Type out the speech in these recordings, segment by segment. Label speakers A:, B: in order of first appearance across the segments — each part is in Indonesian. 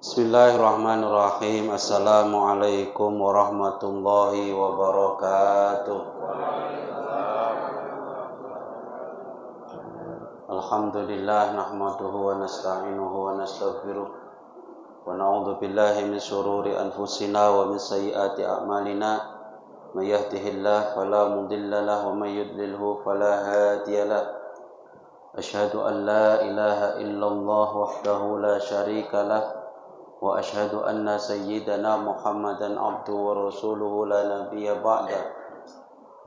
A: Bismillahirrahmanirrahim. Assalamualaikum warahmatullahi wabarakatuh. Alhamdulillah nahmaduhu wa nasta'inuhu wa nastaghfiruh wa na'udzu billahi min syururi anfusina wa min sayyiati a'malina. May yahdihillahu fala mudilla lahu wa may yudlilhu fala hadiya lahu. Asyhadu an la ilaha illallah wahdahu la syarika lahu wa asyhadu anna sayyidana Muhammadan abduhu wa rasuluhu la nabiyya ba'da.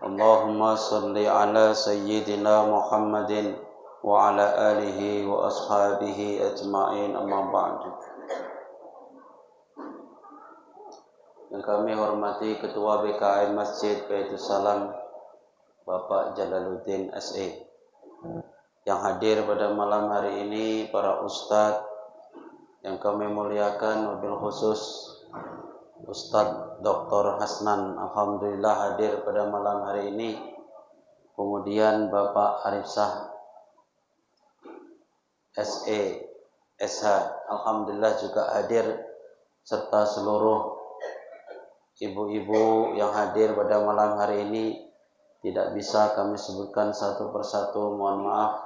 A: Allahumma salli ala sayyidina Muhammadin wa ala alihi wa ashabihi ajma'in, amma ba'du. Yang kami hormati Ketua BKM Masjid Baitus Salam Bapak Jalaluddin SE, yang hadir pada malam hari ini para ustadz yang kami muliakan, wabil khusus Ustadz Dr. Hasnan, alhamdulillah hadir pada malam hari ini. Kemudian Bapak Arif Shah SE, SH, alhamdulillah juga hadir, serta seluruh ibu-ibu yang hadir pada malam hari ini. Tidak bisa kami sebutkan satu persatu, mohon maaf.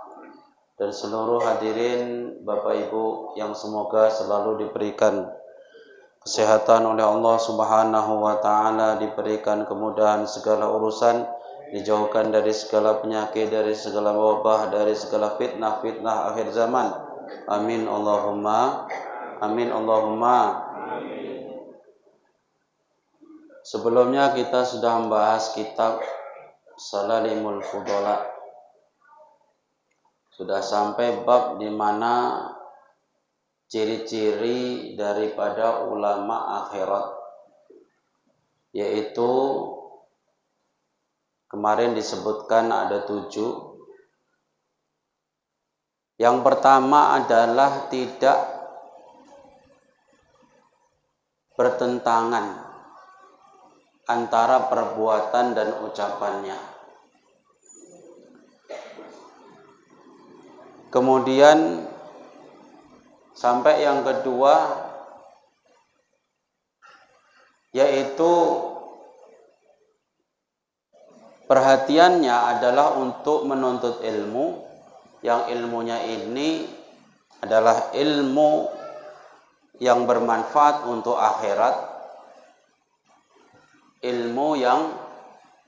A: Dan seluruh hadirin Bapak Ibu yang semoga selalu diberikan kesehatan oleh Allah Subhanahu wa taala, diberikan kemudahan segala urusan, dijauhkan dari segala penyakit, dari segala wabah, dari segala fitnah akhir zaman. Amin Allahumma amin Allahumma. Sebelumnya kita sudah membahas kitab Salalimul Fudala. Sudah sampai bab di mana ciri-ciri daripada ulama akhirat, yaitu kemarin disebutkan ada 7. Yang pertama adalah tidak bertentangan antara perbuatan dan ucapannya. Kemudian sampai yang kedua, yaitu perhatiannya adalah untuk menuntut ilmu, yang ilmunya ini adalah ilmu yang bermanfaat untuk akhirat, ilmu yang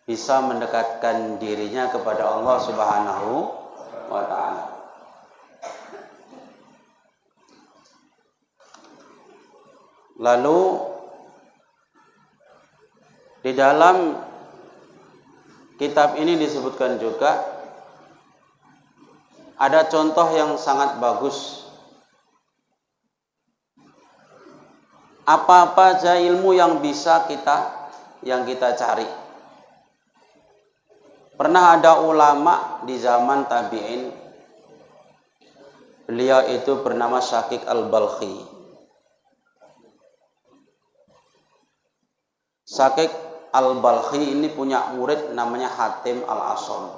A: bisa mendekatkan dirinya kepada Allah Subhanahu wa ta'ala. Lalu di dalam kitab ini disebutkan juga ada contoh yang sangat bagus. Apa-apa saja ilmu yang bisa kita cari. Pernah ada ulama di zaman tabi'in, beliau itu bernama Syakik Al-Balkhi. Syakik Al-Balkhi ini punya murid namanya Hatim Al-Asham.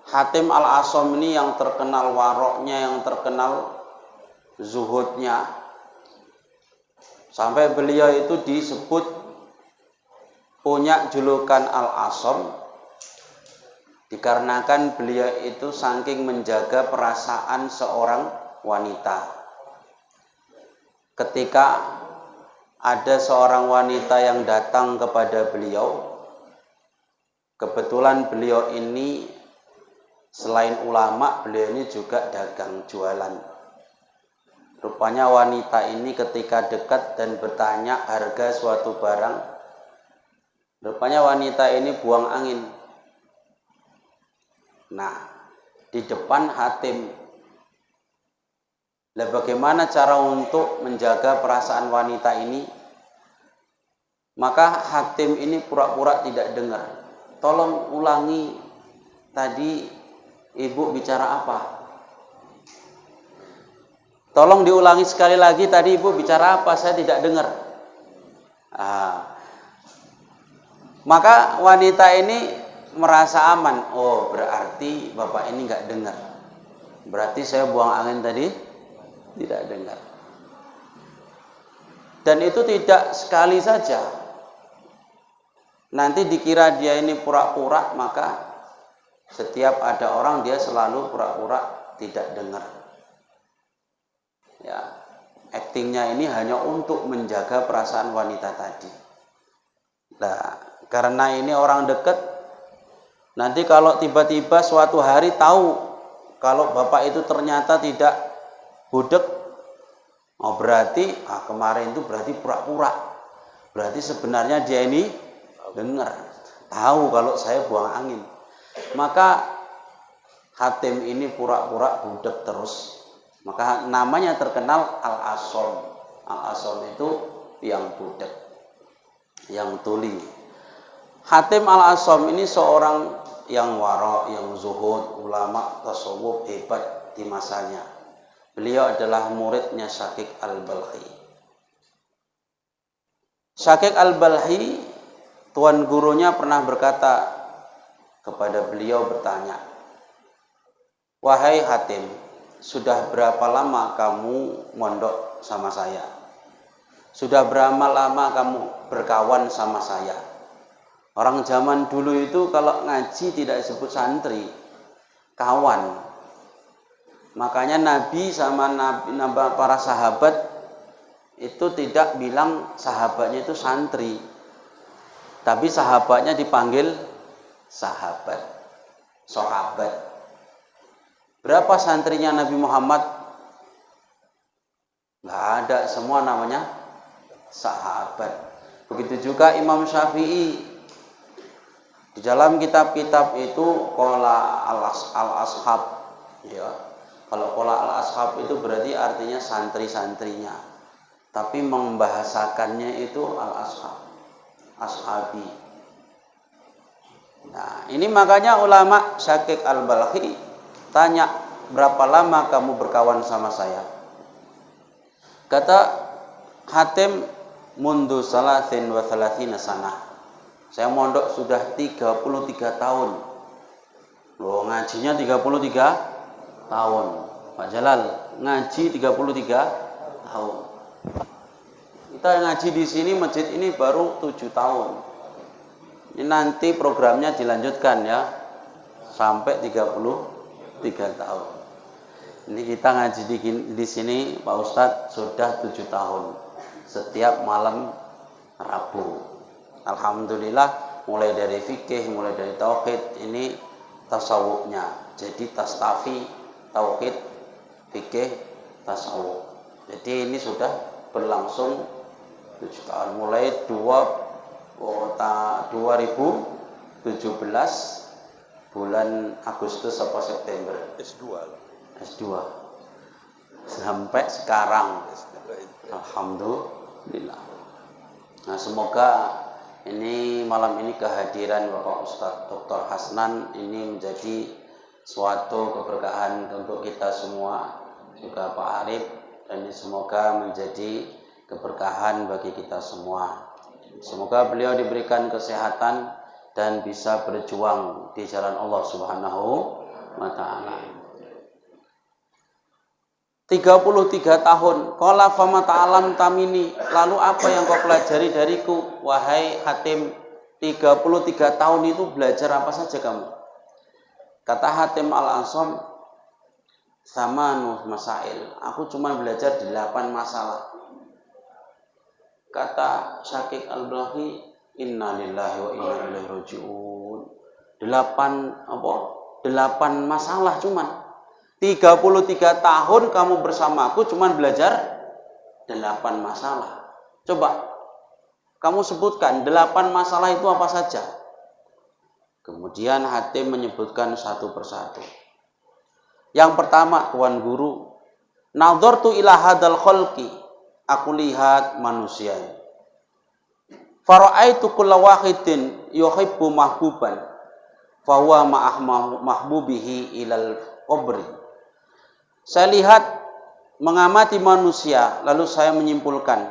A: Hatim Al-Asham ini yang terkenal waroknya, yang terkenal zuhudnya, sampai beliau itu disebut punya julukan Al-Asham dikarenakan beliau itu saking menjaga perasaan seorang wanita. Ketika ada seorang wanita yang datang kepada beliau, kebetulan beliau ini selain ulama, beliau ini juga dagang jualan. Rupanya wanita ini ketika dekat dan bertanya harga suatu barang, rupanya wanita ini buang angin. Nah, di depan Hatim. Lah bagaimana cara untuk menjaga perasaan wanita ini? Maka Hatim ini pura-pura tidak dengar. Tolong ulangi tadi ibu bicara apa? Tolong diulangi sekali lagi tadi ibu bicara apa? Saya tidak dengar. Maka wanita ini merasa aman. Oh, berarti bapak ini nggak dengar. Berarti saya buang angin tadi tidak dengar. Dan itu tidak sekali saja. Nanti dikira dia ini pura-pura, maka setiap ada orang dia selalu pura-pura tidak dengar. Ya, aktingnya ini hanya untuk menjaga perasaan wanita tadi. Nah, karena ini orang dekat, nanti kalau tiba-tiba suatu hari tahu kalau bapak itu ternyata tidak budek, oh berarti kemarin itu berarti pura-pura. Berarti sebenarnya dia ini dengar, tahu kalau saya buang angin. Maka Hatim ini pura-pura budek terus. Maka namanya terkenal Al-Asom. Al-Asom itu yang budek, yang tuli. Hatim Al-Asom ini seorang yang wara, yang zuhud, ulama tasawuf hebat di masanya. Beliau adalah muridnya Syakik Al-Balkhi. Syakik Al-Balkhi, tuan gurunya pernah berkata kepada beliau, bertanya, "Wahai Hatim, sudah berapa lama kamu mondok sama saya? Sudah berapa lama kamu berkawan sama saya?" Orang zaman dulu itu kalau ngaji tidak disebut santri, kawan. Makanya Nabi sama para sahabat itu tidak bilang sahabatnya itu santri, tapi sahabatnya dipanggil sahabat. Berapa santrinya Nabi Muhammad? Nggak ada, semua namanya sahabat. Begitu juga Imam Syafi'i. Di dalam kitab-kitab itu qala al-ashab, ya. Kalau qala al-ashab itu berarti artinya santri-santrinya. Tapi membahasakannya itu al-ashab, ashabi. Nah, ini makanya ulama Syakik Al-Balkhi tanya, "Berapa lama kamu berkawan sama saya?" Kata Hatim, "Mundu salasin wa salasina sanah." Saya mondok sudah 33 tahun. Loh, ngajinya 33 tahun. Pak Jalal, ngaji 33 tahun. Kita ngaji di sini, masjid ini baru 7 tahun. Ini nanti programnya dilanjutkan ya, sampai 33 tahun. Ini kita ngaji di sini, Pak Ustadz, sudah 7 tahun. Setiap malam Rabu. Alhamdulillah, mulai dari fikih, mulai dari tauhid, ini tasawufnya. Jadi tastafi, tauhid, fikih, tasawuf. Jadi ini sudah berlangsung 7 tahun. Mulai 2017 bulan Agustus atau September. S2 sampai sekarang. Alhamdulillah. Nah, semoga ini malam ini kehadiran Bapak Ustadz Dr. Hasnan ini menjadi suatu keberkahan untuk kita semua, juga Pak Arif, dan ini semoga menjadi keberkahan bagi kita semua. Semoga beliau diberikan kesehatan dan bisa berjuang di jalan Allah Subhanahu wa ta'ala. 33 tahun. Qala fama ta'alam tamini. Lalu apa yang kau pelajari dariku, wahai Hatim? 33 tahun itu belajar apa saja kamu? Kata Hatim Al-Asom, sama masail. Aku cuma belajar 8 masalah. Kata Syakik Al-Balkhi, inna lillahi wa inna ilaihi raji'un. 8 masalah cuman. 33 tahun kamu bersamaku cuma belajar 8 masalah. Coba kamu sebutkan 8 masalah itu apa saja. Kemudian Hatim menyebutkan satu persatu. Yang pertama, tuan guru, nadhartu ila hadal khalqi, aku lihat manusia. Fara'aitu kulla wahidin yuhibbu mahbuban fa huwa ma'ah mahbubihi ilal qabri. Saya lihat, mengamati manusia, lalu saya menyimpulkan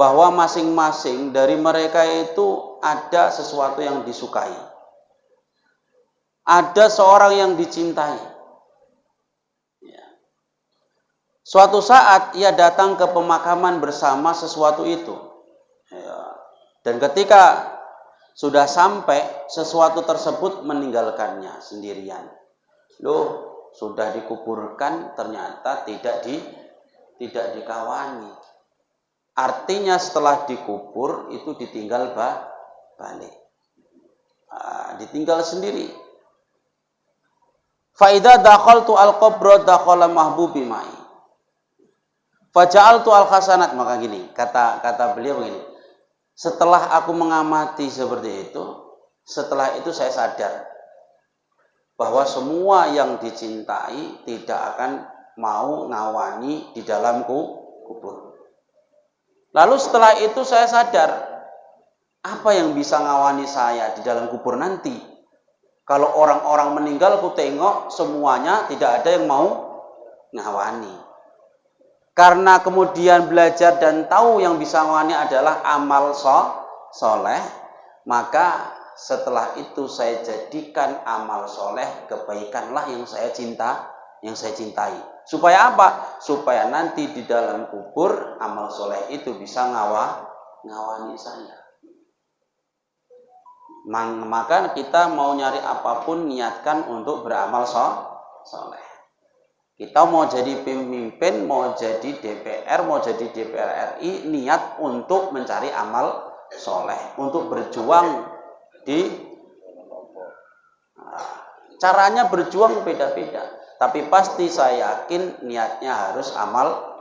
A: bahwa masing-masing dari mereka itu ada sesuatu yang disukai. Ada seorang yang dicintai. Ya. Suatu saat ia datang ke pemakaman bersama sesuatu itu. Ya. Dan ketika sudah sampai, sesuatu tersebut meninggalkannya sendirian. Loh, sudah dikuburkan ternyata tidak dikawani. Artinya setelah dikubur itu ditinggal balik. Ditinggal sendiri. Fa idza dakhaltu al-qabra dakhala mahbubi mai. Faja'altu al-hasanat, maka gini, kata beliau begini. Setelah aku mengamati seperti itu, setelah itu saya sadar bahwa semua yang dicintai tidak akan mau ngawani di dalam kubur. Lalu setelah itu saya sadar, apa yang bisa ngawani saya di dalam kubur nanti? Kalau orang-orang meninggal ku tengok semuanya tidak ada yang mau ngawani. Karena kemudian belajar dan tahu yang bisa ngawani adalah amal soleh, maka setelah itu saya jadikan amal soleh kebaikanlah yang saya cintai. Supaya apa? Supaya nanti di dalam kubur amal soleh itu bisa ngawani saya. Maka kita mau nyari apapun niatkan untuk beramal soleh. Kita mau jadi pemimpin, mau jadi DPR, mau jadi DPR RI, niat untuk mencari amal soleh, untuk berjuang caranya berjuang beda-beda. Tapi pasti saya yakin niatnya harus amal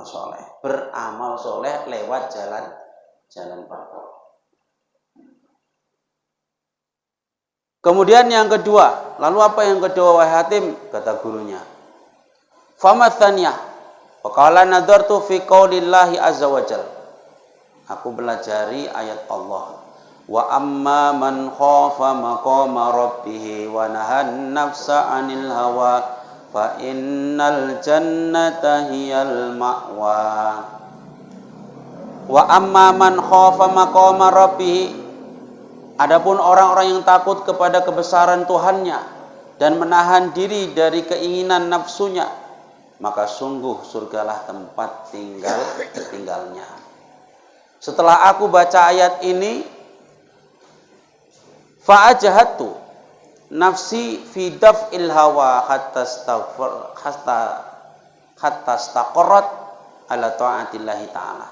A: soleh, beramal soleh lewat jalan pokok. Kemudian yang kedua, lalu apa yang kedua wahai Hatim? Kata gurunya. Famathaniyah, faqala nadartu fi qaulillahi azza wajal. Aku belajari ayat Allah. Wa amma man khafa maqama rabbih wa nahan nafsa 'anil hawa fa innal jannata hiyal ma'wa. Wa amma man khafa maqama rabbih, adapun orang-orang yang takut kepada kebesaran Tuhannya dan menahan diri dari keinginan nafsunya, maka sungguh surgalah tempat tinggalnya. Setelah aku baca ayat ini, fa'ajahatu nafsi fi daf'il hawa hatta istaqarrat ala ta'atillahi ta'ala.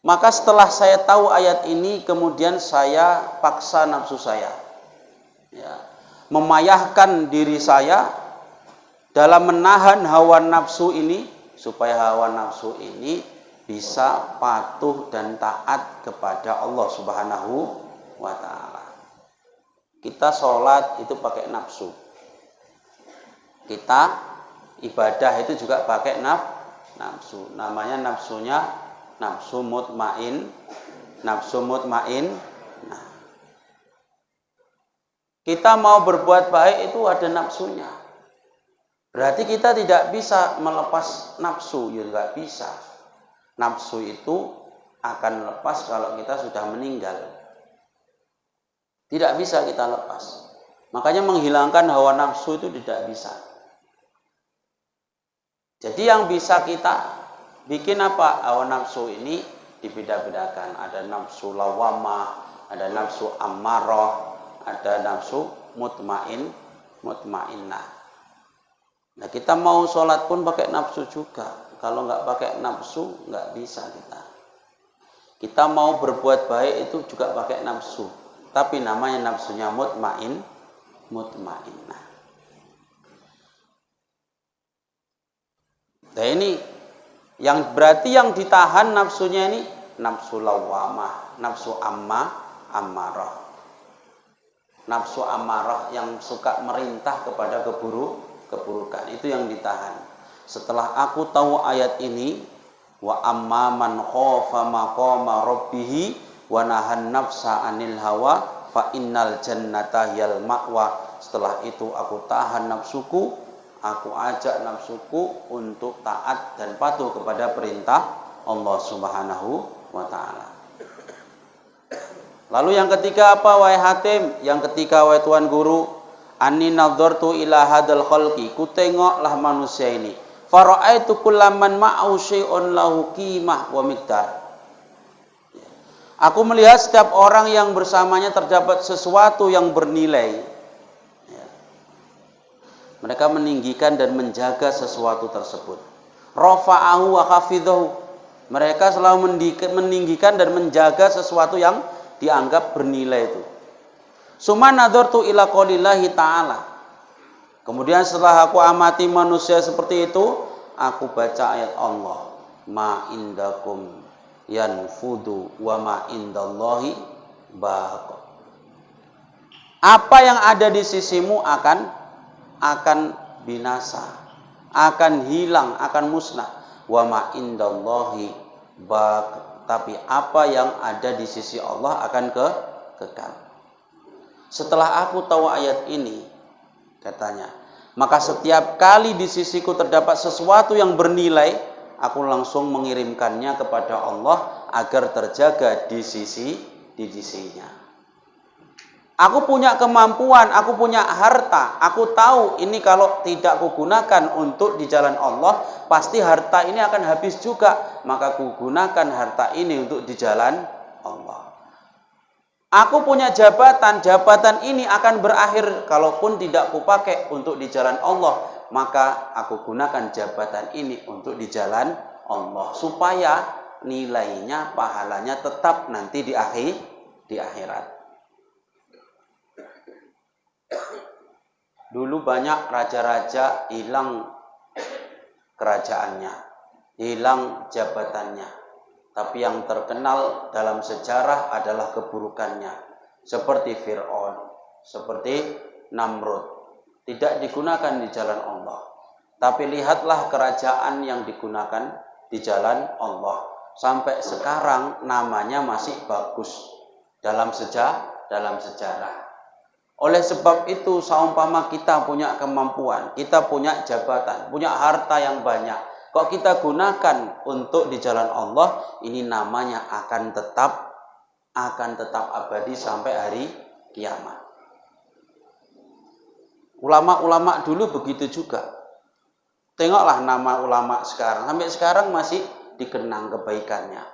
A: Maka setelah saya tahu ayat ini, kemudian saya paksa nafsu saya, memayahkan diri saya dalam menahan hawa nafsu ini, supaya hawa nafsu ini bisa patuh dan taat kepada Allah Subhanahu wa ta'ala. Kita sholat itu pakai nafsu. Kita ibadah itu juga pakai nafsu. Namanya nafsunya nafsu mutmain. Nah, kita mau berbuat baik itu ada nafsunya. Berarti kita tidak bisa melepas nafsu, ya nggak bisa. Nafsu itu akan lepas kalau kita sudah meninggal. Tidak bisa kita lepas. Makanya menghilangkan hawa nafsu itu tidak bisa. Jadi yang bisa kita bikin apa? Hawa nafsu ini dibeda-bedakan. Ada nafsu lawamah, ada nafsu ammarah, ada nafsu mutmainnah. Nah, kita mau sholat pun pakai nafsu juga. Kalau nggak pakai nafsu, nggak bisa kita. Kita mau berbuat baik itu juga pakai nafsu. Tapi namanya nafsunya mutmainnah. Nah ini, yang berarti yang ditahan nafsunya ini, nafsu lawamah, nafsu ammarah. Nafsu ammarah yang suka merintah kepada keburukan, itu yang ditahan. Setelah aku tahu ayat ini, wa amma man khafa maqama rabbih wa nahan nafsa 'anil hawa fa innal jannata hiyal ma'wa. Setelah itu aku tahan nafsuku, aku ajak nafsuku untuk taat dan patuh kepada perintah Allah Subhanahu wa ta'ala. Lalu yang ketiga apa wahai Hatim? Yang ketiga wahai Tuan Guru, Ani nadhartu ila hadal khalqi, ku tengoklah manusia ini. Fara'aitu kullaman ma'au syai'un lahu qimah wa miqdar. Aku melihat setiap orang yang bersamanya terdapat sesuatu yang bernilai. Mereka meninggikan dan menjaga sesuatu tersebut. Rafa'ahu wa khafidhahu. Mereka selalu meninggikan dan menjaga sesuatu yang dianggap bernilai itu. Summa nadhartu ila qaulillahi ta'ala. Kemudian setelah aku amati manusia seperti itu, aku baca ayat Allah. Ma indakum yanfudu wa ma indallahi baq. Apa yang ada di sisimu akan binasa, akan hilang, akan musnah. Wa ma indallahi baq. Tapi apa yang ada di sisi Allah akan kekal. Setelah aku tahu ayat ini, katanya, maka setiap kali di sisiku terdapat sesuatu yang bernilai, aku langsung mengirimkannya kepada Allah agar terjaga di sisinya. Aku punya kemampuan, aku punya harta, aku tahu ini kalau tidak kugunakan untuk di jalan Allah, pasti harta ini akan habis juga. Maka kugunakan harta ini untuk di jalan Allah. Aku punya jabatan, jabatan ini akan berakhir kalaupun tidak kupakai untuk di jalan Allah, maka aku gunakan jabatan ini untuk di jalan Allah supaya nilainya, pahalanya tetap nanti di akhirat. Dulu banyak raja-raja hilang kerajaannya, hilang jabatannya. Tapi yang terkenal dalam sejarah adalah keburukannya. Seperti Fir'aun, seperti Namrud. Tidak digunakan di jalan Allah. Tapi lihatlah kerajaan yang digunakan di jalan Allah. Sampai sekarang namanya masih bagus dalam sejarah. Oleh sebab itu, seumpama kita punya kemampuan, kita punya jabatan, punya harta yang banyak, kok kita gunakan untuk di jalan Allah, ini namanya akan tetap abadi sampai hari kiamat. Ulama-ulama dulu begitu juga. Tengoklah nama ulama sekarang, sampai sekarang masih dikenang kebaikannya.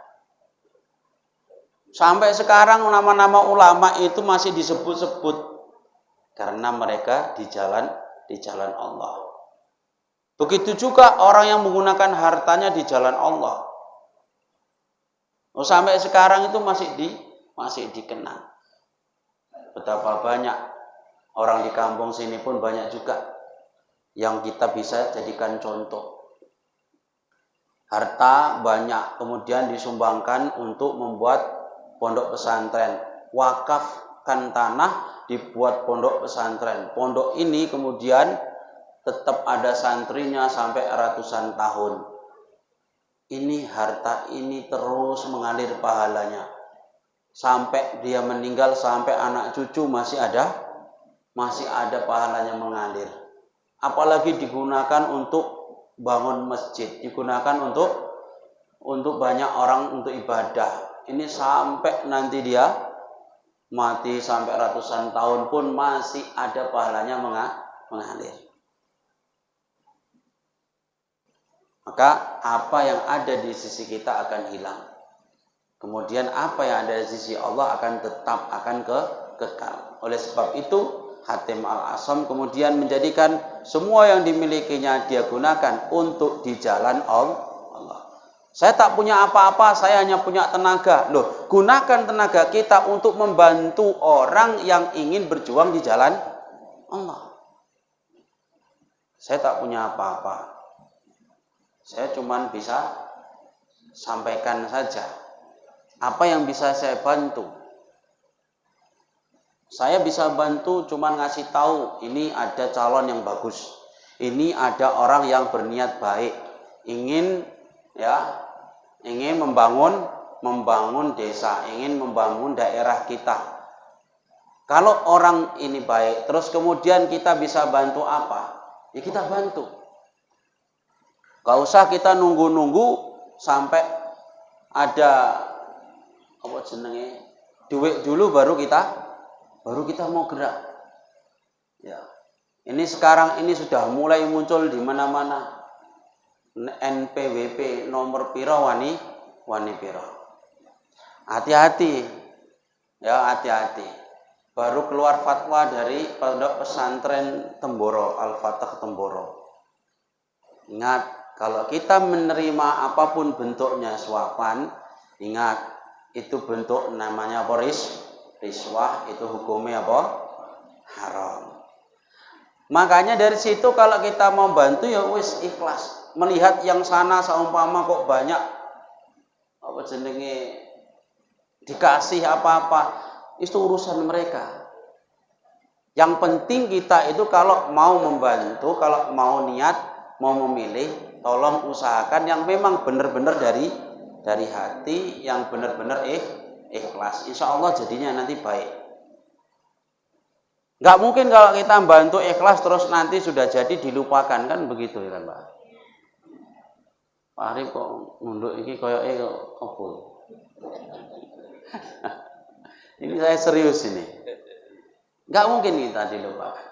A: Sampai sekarang nama-nama ulama itu masih disebut-sebut karena mereka di jalan Allah. Begitu juga orang yang menggunakan hartanya di jalan Allah. Sampai sekarang itu masih dikenang. Betapa banyak orang di kampung sini pun banyak juga yang kita bisa jadikan contoh. Harta banyak kemudian disumbangkan untuk membuat pondok pesantren. Wakafkan tanah, dibuat pondok pesantren. Pondok ini kemudian tetap ada santrinya sampai ratusan tahun. Ini harta ini terus mengalir pahalanya. Sampai dia meninggal, sampai anak cucu masih ada pahalanya mengalir. Apalagi digunakan untuk bangun masjid, digunakan untuk banyak orang untuk ibadah. Ini sampai nanti dia mati sampai ratusan tahun pun masih ada pahalanya mengalir. Maka apa yang ada di sisi kita akan hilang. Kemudian apa yang ada di sisi Allah akan tetap kekal. Oleh sebab itu Hatim Al-Asam kemudian menjadikan semua yang dimilikinya dia gunakan untuk di jalan Allah. Saya tak punya apa-apa, saya hanya punya tenaga. Loh, gunakan tenaga kita untuk membantu orang yang ingin berjuang di jalan Allah. Saya tak punya apa-apa. Saya cuma bisa sampaikan saja apa yang bisa saya bantu. Saya bisa bantu cuma ngasih tahu ini ada calon yang bagus, ini ada orang yang berniat baik, ingin membangun desa, ingin membangun daerah kita. Kalau orang ini baik, terus kemudian kita bisa bantu apa? Ya kita bantu. Gak usah kita nunggu-nunggu sampai ada duit dulu baru kita mau gerak. Ya. Ini sekarang ini sudah mulai muncul di mana-mana. NPWP nomor piro wani piro. Hati-hati. Ya, hati-hati. Baru keluar fatwa dari Pondok Pesantren Temboro, Al-Fatah Temboro. Ingat, kalau kita menerima apapun bentuknya suapan, ingat, itu bentuk namanya apa? Riswah, itu hukumnya apa? Haram. Makanya dari situ kalau kita mau bantu ya wis ikhlas. Melihat yang sana seumpama kok banyak apa jenenge dikasih apa-apa, itu urusan mereka. Yang penting kita itu kalau mau membantu, kalau mau niat, mau memilih, tolong usahakan yang memang benar-benar dari hati, yang benar-benar ikhlas. Insya Allah jadinya nanti baik. Nggak mungkin kalau kita bantu ikhlas terus nanti sudah jadi dilupakan, kan begitu ya kan Pak? Pak Arif kok nunduk ini koyoke kok opo? Ini saya serius ini. Nggak mungkin kita dilupakan.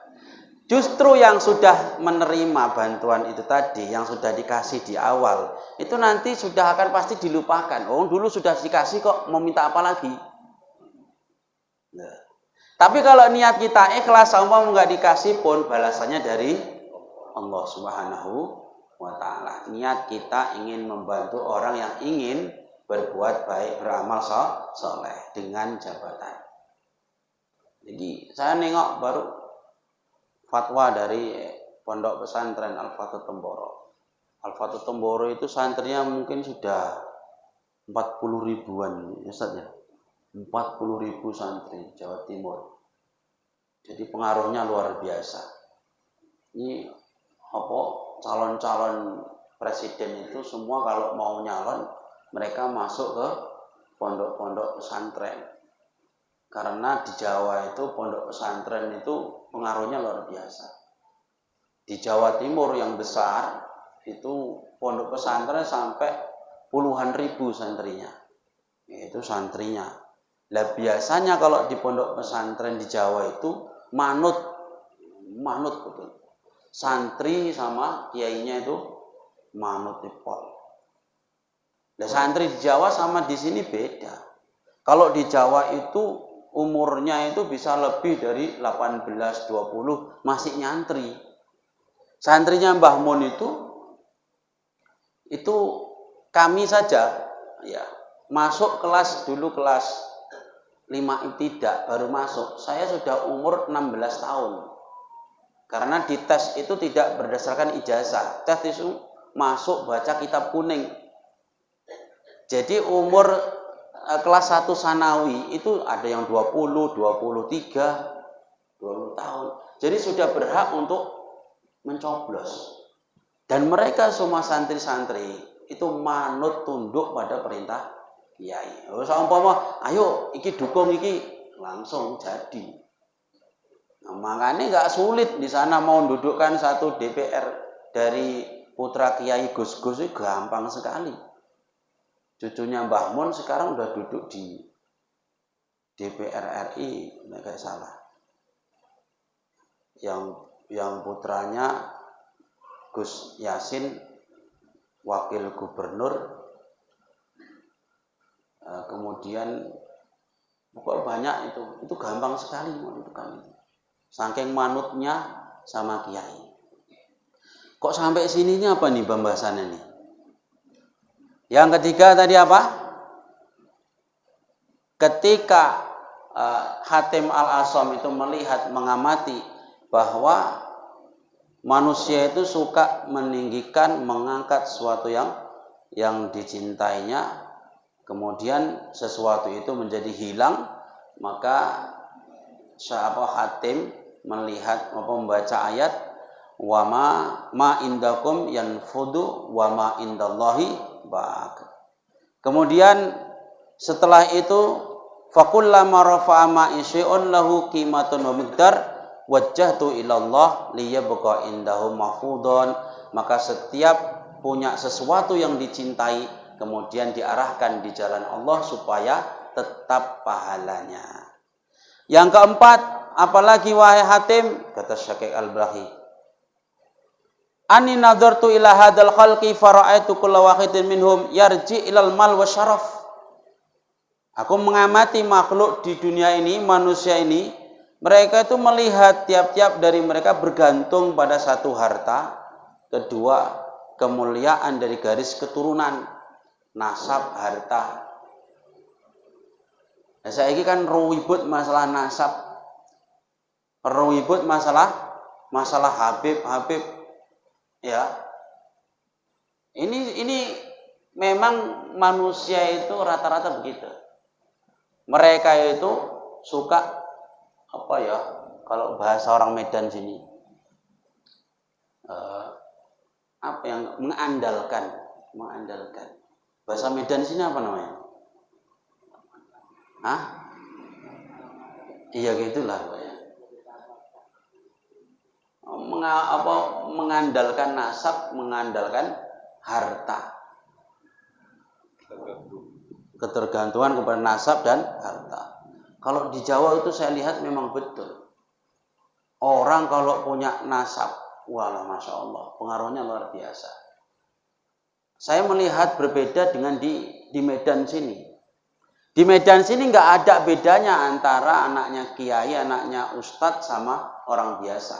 A: Justru yang sudah menerima bantuan itu tadi, yang sudah dikasih di awal, itu nanti sudah akan pasti dilupakan. Oh, dulu sudah dikasih kok, mau minta apa lagi? Nah. Tapi kalau niat kita ikhlas, sama nggak dikasih pun balasannya dari Allah Subhanahu wa Ta'ala. Niat kita ingin membantu orang yang ingin berbuat baik, beramal soleh dengan jabatan. Jadi saya nengok baru fatwa dari Pondok Pesantren Al-Fatah Temboro. Al-Fatah Temboro itu santrinya mungkin sudah 40 ribuan, Ustaz ya. 40 ribu santri Jawa Timur. Jadi pengaruhnya luar biasa. Ini apa calon-calon presiden itu semua kalau mau nyalon mereka masuk ke pondok-pondok pesantren. Karena di Jawa itu pondok pesantren itu pengaruhnya luar biasa. Di Jawa Timur yang besar itu pondok pesantren sampai puluhan ribu santrinya. Itu santrinya. Lah biasanya kalau di pondok pesantren di Jawa itu manut betul. Santri sama kiainya itu manut pol. Lah santri di Jawa sama di sini beda. Kalau di Jawa itu umurnya itu bisa lebih dari 18-20 masih nyantri. Santrinya Mbah Mun itu kami saja ya masuk kelas 5 ibtidah baru masuk. Saya sudah umur 16 tahun. Karena di tes itu tidak berdasarkan ijazah. Tes itu masuk baca kitab kuning. Jadi umur kelas 1 sanawi itu ada yang 20, 23, 20 tahun. Jadi sudah berhak untuk mencoblos. Dan mereka semua santri-santri itu manut tunduk pada perintah kiai. Seumpama, ayo iki dukung iki langsung jadi. Nah, makanya nggak sulit di sana mau dudukkan satu DPR dari putra kiai Gus-Gus itu gampang sekali. Cucunya Mbah Mun sekarang udah duduk di DPR RI, nggak salah. Yang putranya Gus Yasin, wakil gubernur. Kemudian pokoknya banyak itu gampang sekali mau dudukkan itu. Saking manutnya sama kiai. Kok sampai sininya apa nih pembahasannya nih? Yang ketiga tadi apa? Ketika Hatim Al-Asam itu melihat, mengamati bahwa manusia itu suka meninggikan, mengangkat sesuatu yang dicintainya, kemudian sesuatu itu menjadi hilang, maka sahabat Hatim melihat membaca ayat wa ma indakum yanfudu wa ma indallahi baq. Kemudian setelah itu fakullama rafa'a ma isyun lahu qimatun wa miqdar wajjahtu ilallah liyabqa indahu mahfudun. Maka setiap punya sesuatu yang dicintai kemudian diarahkan di jalan Allah supaya tetap pahalanya. Yang keempat, apalagi wahai Hatim, kata Syekh Al-Brahi, Ani nadartu ila hadzal khalqi fara'aitu kulla wahidin minhum yarji ilal mal wa syaraf. Aku mengamati makhluk di dunia ini, manusia ini, mereka itu melihat tiap-tiap dari mereka bergantung pada satu harta, kedua kemuliaan dari garis keturunan, nasab, harta. Nah, saya ini kan ribut masalah nasab, ribut masalah Habib, ya. Ini memang manusia itu rata-rata begitu. Mereka itu suka apa ya? Kalau bahasa orang Medan sini, apa yang mengandalkan. Bahasa Medan sini apa namanya? Hah? Iya gitulah ya. Mengandalkan nasab, mengandalkan harta. Ketergantungan kepada nasab dan harta. Kalau di Jawa itu saya lihat memang betul. Orang kalau punya nasab, walah masya Allah, pengaruhnya luar biasa. Saya melihat berbeda dengan di Medan sini. Di Medan sini nggak ada bedanya antara anaknya kiai, anaknya ustadz sama orang biasa.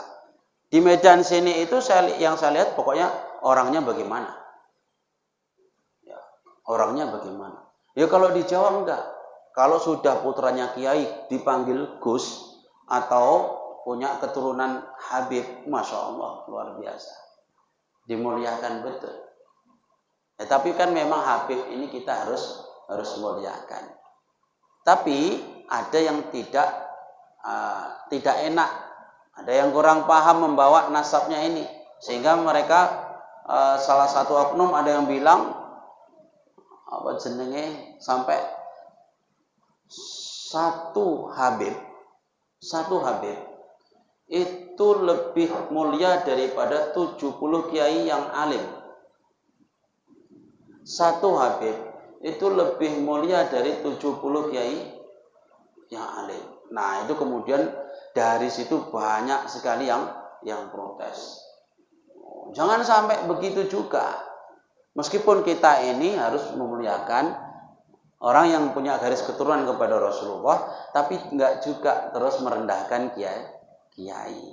A: Di Medan sini itu yang saya lihat pokoknya orangnya bagaimana. Ya, orangnya bagaimana. Ya kalau di Jawa enggak. Kalau sudah putranya kiai dipanggil Gus atau punya keturunan Habib, masya Allah luar biasa. Dimuliakan betul. Ya, tapi kan memang Habib ini kita harus muliakan. Tapi ada yang tidak enak, ada yang kurang paham membawa nasabnya ini, sehingga mereka salah satu oknum ada yang bilang apa jenenge sampai satu Habib itu lebih mulia daripada 70 kiai yang alim. Satu Habib itu lebih mulia dari 70 kiai yang alim. Nah, itu kemudian dari situ banyak sekali yang protes. Jangan sampai begitu juga. Meskipun kita ini harus memuliakan orang yang punya garis keturunan kepada Rasulullah, tapi enggak juga terus merendahkan kiai.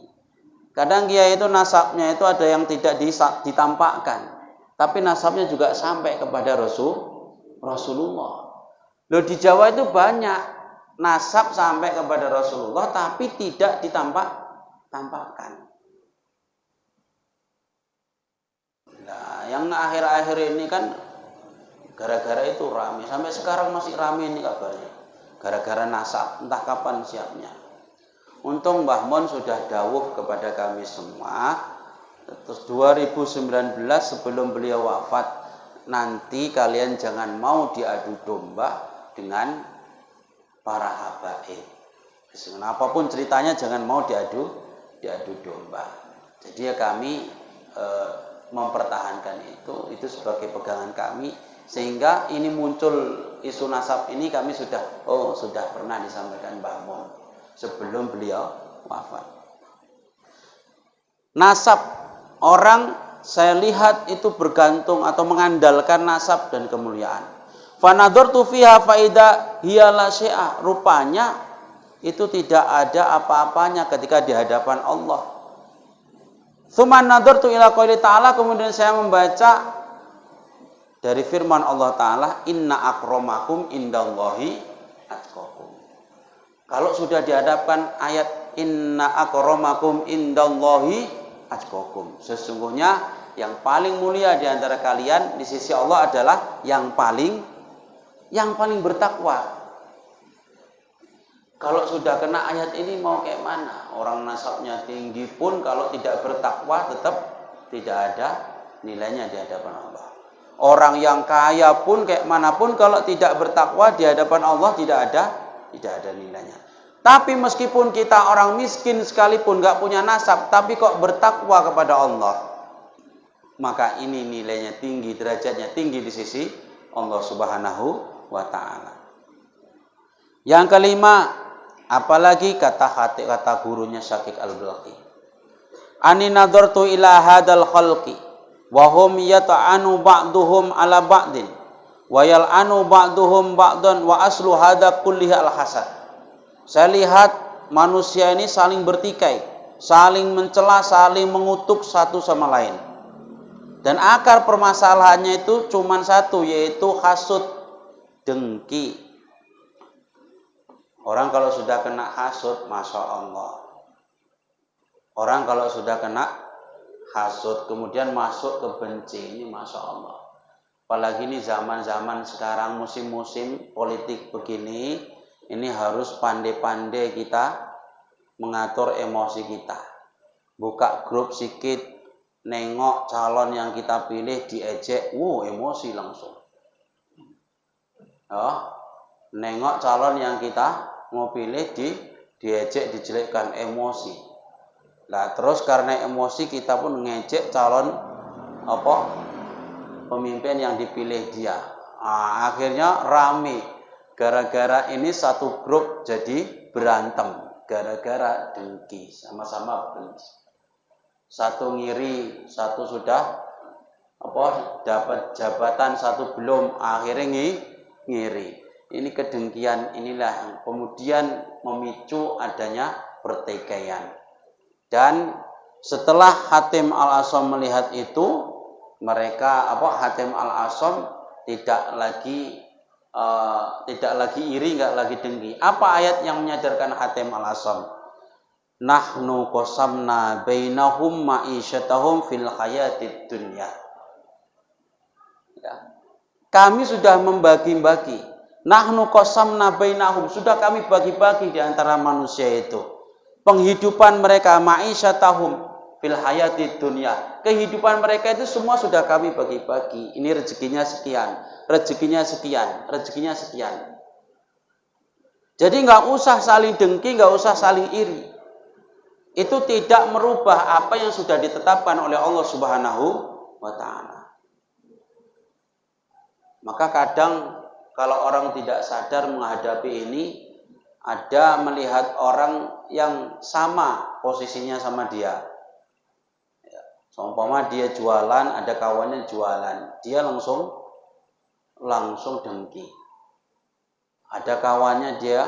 A: Kadang kiai itu nasabnya itu ada yang tidak ditampakkan, tapi nasabnya juga sampai kepada Rasulullah. Loh, di Jawa itu banyak nasab sampai kepada Rasulullah tapi tidak ditampakkan. Nah, yang akhir-akhir ini kan gara-gara itu rame, sampai sekarang masih rame ini kabarnya. Gara-gara nasab, entah kapan siapnya. Untung Mbah Mon sudah dawuh kepada kami semua. Terus 2019 sebelum beliau wafat, nanti kalian jangan mau diadu domba dengan para habaib. Apapun ceritanya jangan mau diadu domba. Jadi ya kami mempertahankan itu sebagai pegangan kami, sehingga ini muncul isu nasab ini kami sudah pernah disampaikan Mbah Mon sebelum beliau wafat. Nasab orang saya lihat itu bergantung atau mengandalkan nasab dan kemuliaan. Fanadhartu fiha faida hiya la syai'a. Rupanya itu tidak ada apa-apanya ketika di hadapan Allah. Tsumma nadhartu ila qouli ta'ala, kemudian saya membaca dari firman Allah Ta'ala, inna akramakum indallahi atqakum. Kalau sudah dihadapkan ayat inna akramakum indallahi atqakum, sesungguhnya yang paling mulia di antara kalian di sisi Allah adalah yang paling bertakwa. Kalau sudah kena ayat ini mau kayak mana? Orang nasabnya tinggi pun kalau tidak bertakwa tetap tidak ada nilainya di hadapan Allah. Orang yang kaya pun kayak manapun kalau tidak bertakwa di hadapan Allah tidak ada nilainya. Tapi meskipun kita orang miskin sekalipun gak punya nasab, tapi kok bertakwa kepada Allah, maka ini nilainya tinggi, derajatnya tinggi di sisi Allah Subhanahu wa Ta'ala. Yang kelima, apalagi kata gurunya Syakik Al-Balqi, Ani nadartu ila hadal khalqi wa hum yata'anu ba'duhum ala ba'din wa yal'anu ba'duhum ba'dan wa aslu hada kullihi al-hasad. Saya lihat manusia ini saling bertikai, saling mencela, saling mengutuk satu sama lain. Dan akar permasalahannya itu cuma satu, yaitu hasud, dengki. Orang kalau sudah kena hasud, Masya Allah. Orang kalau sudah kena hasud, kemudian masuk ke benci, ini Masya Allah. Apalagi ini zaman-zaman sekarang, musim-musim politik begini, ini harus pandai-pandai kita mengatur emosi kita. Buka grup sikit, nengok calon yang kita pilih diejek, emosi langsung. Nengok calon yang kita mau pilih diejek, dijelekkan, emosi. Nah, terus karena emosi kita pun ngejek calon pemimpin yang dipilih dia. Akhirnya rame. Gara-gara ini satu grup jadi berantem. Gara-gara dengki, sama-sama benci. Satu ngiri, satu sudah dapat jabatan, satu belum, akhirnya ngiri. Ini kedengkian inilah yang kemudian memicu adanya pertikaian. Dan setelah Hatim Al-Asham melihat itu, mereka Hatim Al-Asham tidak lagi iri, enggak lagi dengki. Apa ayat yang menyadarkan Hatim Al-Asham? Nahnu qasamna bainahum ma'isyatahum fil hayatid dunya. Ya. Kami sudah membagi-bagi. Nahnu qasamna bainahum, sudah kami bagi-bagi di antara manusia itu. Penghidupan mereka ma'isyatahum fil hayatid dunya. Kehidupan mereka itu semua sudah kami bagi-bagi. Ini rezekinya sekian, rezekinya sekian, rezekinya sekian. Jadi nggak usah saling dengki, nggak usah saling iri. Itu tidak merubah apa yang sudah ditetapkan oleh Allah Subhanahu wa Ta'ala. Maka kadang kalau orang tidak sadar menghadapi ini, ada melihat orang yang sama posisinya sama dia. Seumpama dia jualan, ada kawannya jualan, dia langsung dengki. Ada kawannya dia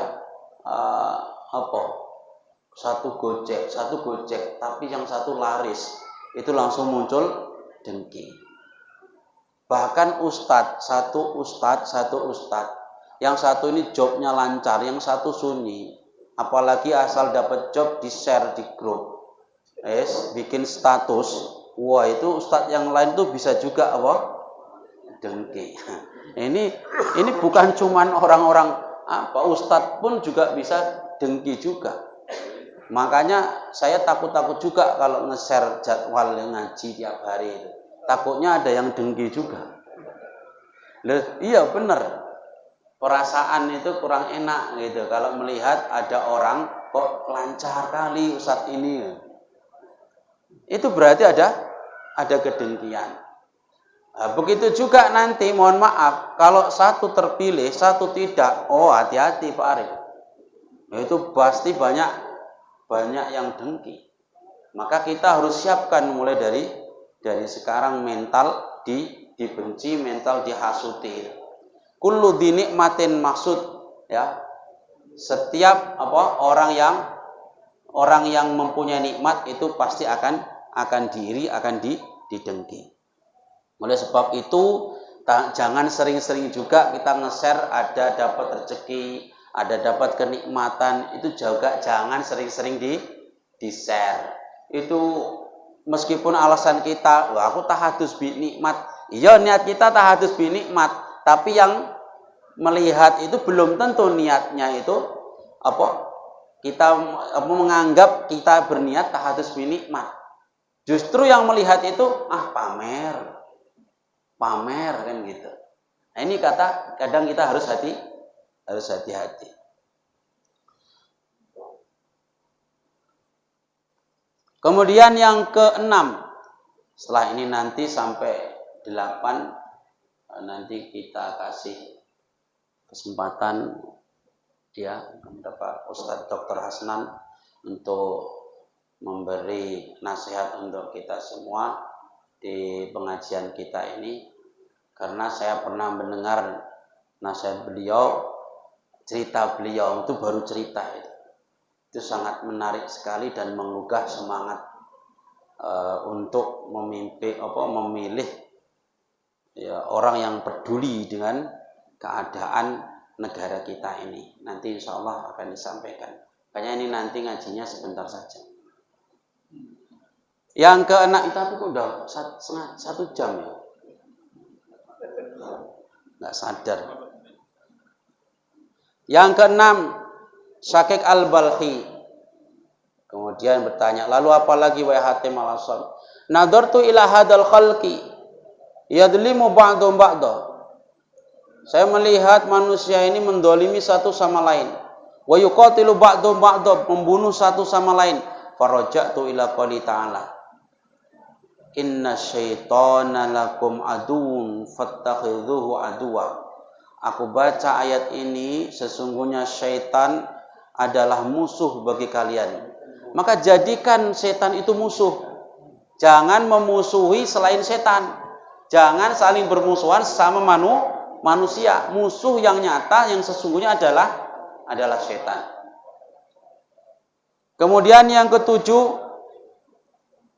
A: satu gojek, tapi yang satu laris, itu langsung muncul dengki. Bahkan satu ustadz, yang satu ini jobnya lancar, yang satu sunyi. Apalagi asal dapat job di-share di grup. Bikin status. Wah, itu ustadz yang lain tuh bisa juga dengki. Ini bukan cuman orang-orang ustadz pun juga bisa dengki juga. Makanya saya takut juga kalau nge-share jadwal ngaji tiap hari itu. Takutnya ada yang dengki juga. Iya benar. Perasaan itu kurang enak gitu kalau melihat ada orang kok lancar kali ustadz ini. Itu berarti ada kedengkian. Nah, begitu juga nanti, mohon maaf, kalau satu terpilih, satu tidak, hati-hati Pak Arif. Itu pasti banyak yang dengki. Maka kita harus siapkan mulai dari sekarang mental dibenci, mental dihasuti. Kullu dinikmatin maksud, ya. Setiap orang yang mempunyai nikmat itu pasti akan diiri, akan didengki. Oleh sebab itu jangan sering-sering juga kita nge-share ada dapat rezeki, ada dapat kenikmatan, itu juga jangan sering-sering di-share. Itu meskipun alasan kita, aku tahadus bi nikmat. Iya, niat kita tahadus bi nikmat, tapi yang melihat itu belum tentu niatnya itu kita menganggap kita berniat tahadus bi nikmat. Justru yang melihat itu pamer kan gitu. Nah, ini kadang kita harus hati-hati. Kemudian yang keenam, setelah ini nanti sampai 8 nanti kita kasih kesempatan kepada Pak Ustadz Dr. Hasnan untuk memberi nasihat untuk kita semua di pengajian kita ini, karena saya pernah mendengar nasihat beliau, cerita beliau itu baru cerita itu sangat menarik sekali dan menggugah semangat untuk memilih ya, orang yang peduli dengan keadaan negara kita ini. Nanti insya Allah akan disampaikan. Kayaknya ini nanti ngajinya sebentar saja. Yang keenam itu aku udah 1 jam ya. Nggak sadar. Yang keenam, Syakik Al-Balkhi. Kemudian bertanya, lalu apa lagi wahai Hatim Al-Asam? Nadartu ila hadal khalqi yadlimu ba'dhum ba'dha. Saya melihat manusia ini mendolimi satu sama lain. Wa yuqatilu ba'dhum ba'dha, membunuh satu sama lain. Faraja'tu ila qouli ta'ala. Inna syaitana lakum aduun fattakhidhuhu aduwa. Aku baca ayat ini, sesungguhnya syaitan adalah musuh bagi kalian. Maka jadikan setan itu musuh. Jangan memusuhi selain setan. Jangan saling bermusuhan sama manusia. Musuh yang nyata yang sesungguhnya adalah setan. Kemudian yang ketujuh,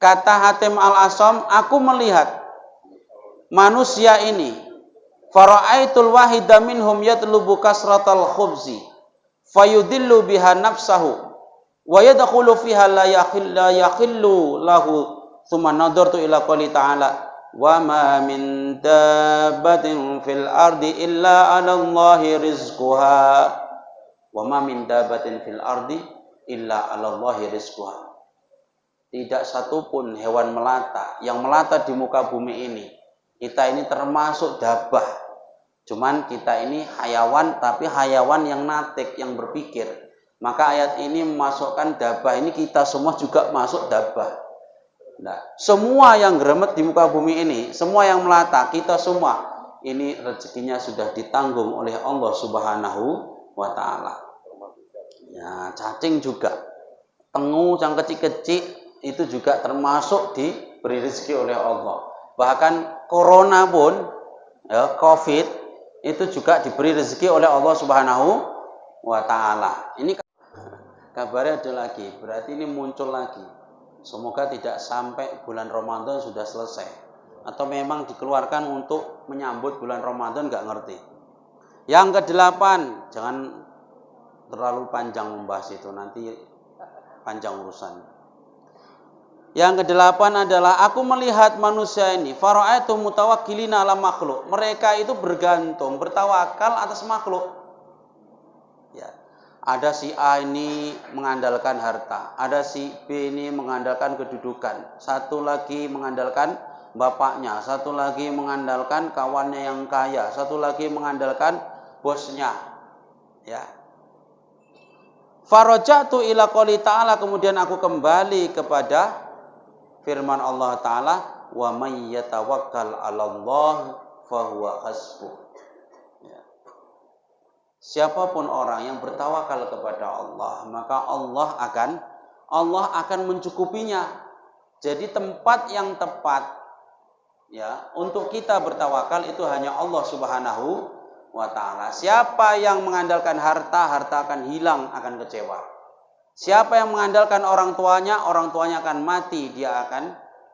A: kata Hatim Al-Asam, aku melihat manusia ini, fara'aitul wahida minhum yatlubu kasratal khubzi fayudillu biha nafsahu wa yadkhulu fiha la yakhillu lahu thumma nadartu ila qouli ta'ala wa ma min dabbatin fil ardi illa 'ala Allahi rizquha wa ma min dabbatin fil ardi illa 'ala Allahi rizquha. Tidak satupun hewan melata yang melata di muka bumi ini. Kita ini termasuk dabbah. Cuman kita ini hayawan, tapi hayawan yang natik, yang berpikir. Maka ayat ini memasukkan dabbah ini, kita semua juga masuk dabbah. Nah, semua yang geremet di muka bumi ini, semua yang melata, kita semua ini rezekinya sudah ditanggung oleh Allah Subhanahu wa Ta'ala. Ya, cacing juga, tengu yang kecil-kecil itu juga termasuk diberi rezeki oleh Allah. Bahkan corona pun, ya, COVID itu juga diberi rezeki oleh Allah Subhanahu wa Ta'ala. Ini kabarnya ada lagi, berarti ini muncul lagi. Semoga tidak sampai bulan Ramadan sudah selesai, atau memang dikeluarkan untuk menyambut bulan Ramadan, nggak ngerti. Yang kedelapan, jangan terlalu panjang membahas itu, nanti panjang urusan. Yang kedelapan adalah aku melihat manusia ini, fara'aitu mutawakkilina ala makhluk. Mereka itu bergantung, bertawakal atas makhluk. Ya. Ada si A ini mengandalkan harta, ada si B ini mengandalkan kedudukan, satu lagi mengandalkan bapaknya, satu lagi mengandalkan kawannya yang kaya, satu lagi mengandalkan bosnya. Ya. Faraja'tu ila qouli ta'ala, kemudian aku kembali kepada firman Allah Ta'ala, wa may yatawakkal 'alallah fahuwa hasbuh. Ya. Siapapun orang yang bertawakal kepada Allah, maka Allah akan mencukupinya. Jadi tempat yang tepat ya untuk kita bertawakal itu hanya Allah Subhanahu wa Ta'ala. Siapa yang mengandalkan harta, harta akan hilang, akan kecewa. Siapa yang mengandalkan orang tuanya akan mati, dia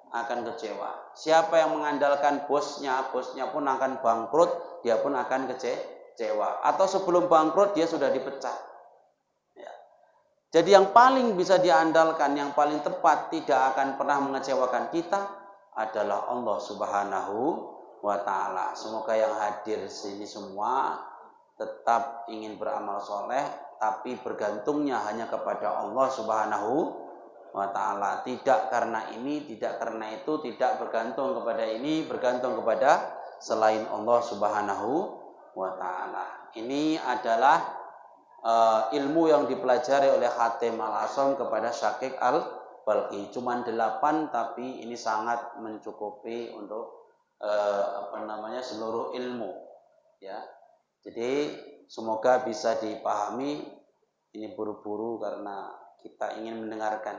A: akan kecewa. Siapa yang mengandalkan bosnya pun akan bangkrut, dia pun akan kecewa. Atau sebelum bangkrut dia sudah dipecat. Ya. Jadi yang paling bisa diandalkan, yang paling tepat, tidak akan pernah mengecewakan kita adalah Allah Subhanahu wa Ta'ala. Semoga yang hadir sini semua tetap ingin beramal soleh, tapi bergantungnya hanya kepada Allah Subhanahu wa Ta'ala. Tidak karena ini, tidak karena itu, tidak bergantung kepada ini, bergantung kepada selain Allah Subhanahu wa Ta'ala. Ini adalah ilmu yang dipelajari oleh Hatim Al-Asam kepada Syakik Al-Balkhi. Cuman 8, tapi ini sangat mencukupi untuk seluruh ilmu. Ya. Jadi semoga bisa dipahami. Ini buru-buru karena kita ingin mendengarkan.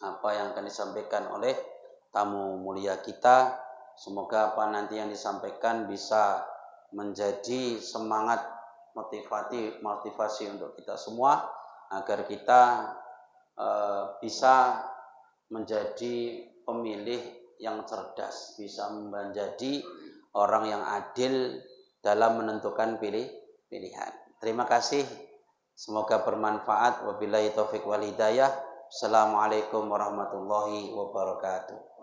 A: apa yang akan disampaikan oleh tamu mulia kita. Semoga apa nanti yang disampaikan bisa menjadi semangat motivasi untuk kita semua agar kita bisa menjadi pemilih yang cerdas, bisa menjadi orang yang adil dalam menentukan pilihan. Terima kasih. Semoga bermanfaat. Wabillahi taufik wal hidayah. Assalamualaikum warahmatullahi wabarakatuh.